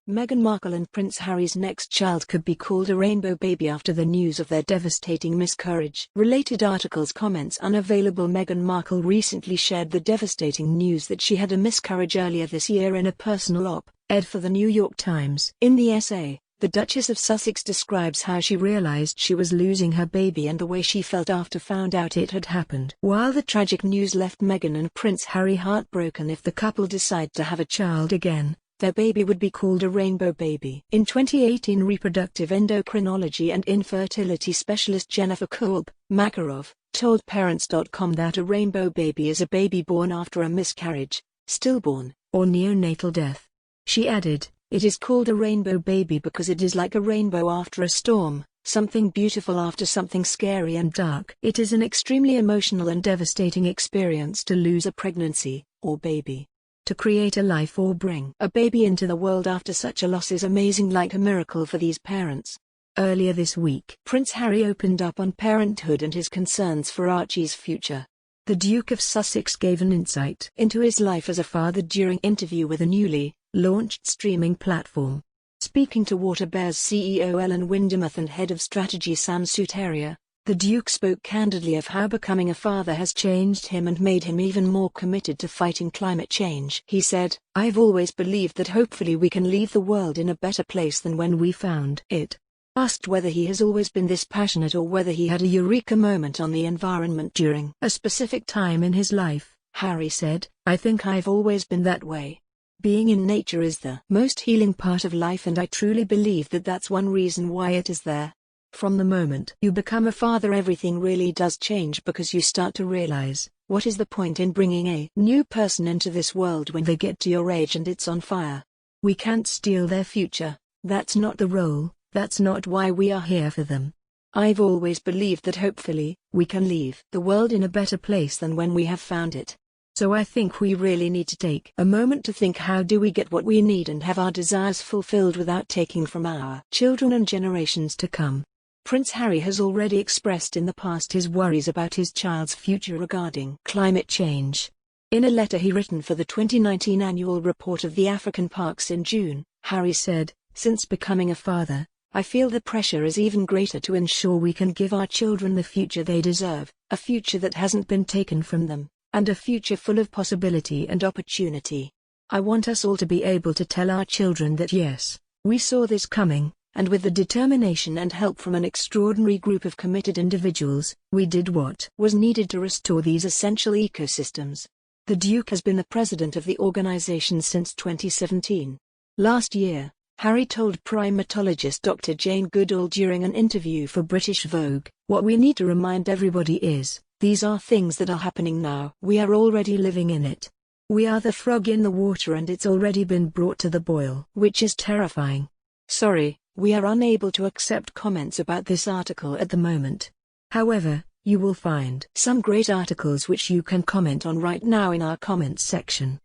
Meghan Markle and Prince Harry's next child could be called a rainbow baby after the news of their devastating miscarriage. Related articles. Comments unavailable. Meghan Markle recently shared the devastating news that she had a miscarriage earlier this year in a personal op-ed for the New York Times. In the essay, the Duchess of Sussex describes how she realized she was losing her baby and the way she felt after found out it had happened. While the tragic news left Meghan and Prince Harry heartbroken, if the couple decide to have a child again, their baby would be called a rainbow baby. In 2018, reproductive endocrinology and infertility specialist Jennifer Kolb-Makarov told Parents.com that a rainbow baby is a baby born after a miscarriage, stillborn, or neonatal death. She added, "It is called a rainbow baby because it is like a rainbow after a storm, something beautiful after something scary and dark. It is an extremely emotional and devastating experience to lose a pregnancy, or baby. To create a life or bring a baby into the world after such a loss is amazing, like a miracle for these parents." Earlier this week, Prince Harry opened up on parenthood and his concerns for Archie's future. The Duke of Sussex gave an insight into his life as a father during an interview with a newly launched streaming platform. Speaking to Water Bears CEO Ellen Windemuth and head of strategy Sam Sutaria, the Duke spoke candidly of how becoming a father has changed him and made him even more committed to fighting climate change. He said, "I've always believed that hopefully we can leave the world in a better place than when we found it." Asked whether he has always been this passionate or whether he had a eureka moment on the environment during a specific time in his life, Harry said, "I think I've always been that way. Being in nature is the most healing part of life, and I truly believe that that's one reason why it is there. From the moment you become a father, everything really does change because you start to realize, what is the point in bringing a new person into this world when they get to your age and it's on fire? We can't steal their future, that's not the role, that's not why we are here for them. I've always believed that hopefully, we can leave the world in a better place than when we have found it. So I think we really need to take a moment to think, how do we get what we need and have our desires fulfilled without taking from our children and generations to come?" Prince Harry has already expressed in the past his worries about his child's future regarding climate change. In a letter he written for the 2019 annual report of the African parks in June, Harry said, "Since becoming a father, I feel the pressure is even greater to ensure we can give our children the future they deserve, a future that hasn't been taken from them, and a future full of possibility and opportunity. I want us all to be able to tell our children that yes, we saw this coming, and with the determination and help from an extraordinary group of committed individuals, we did what was needed to restore these essential ecosystems." The Duke has been the president of the organization since 2017. Last year, Harry told primatologist Dr. Jane Goodall during an interview for British Vogue, "What we need to remind everybody is, these are things that are happening now. We are already living in it. We are the frog in the water and it's already been brought to the boil, which is terrifying. Sorry, we are unable to accept comments about this article at the moment. However, you will find some great articles which you can comment on right now in our comments section."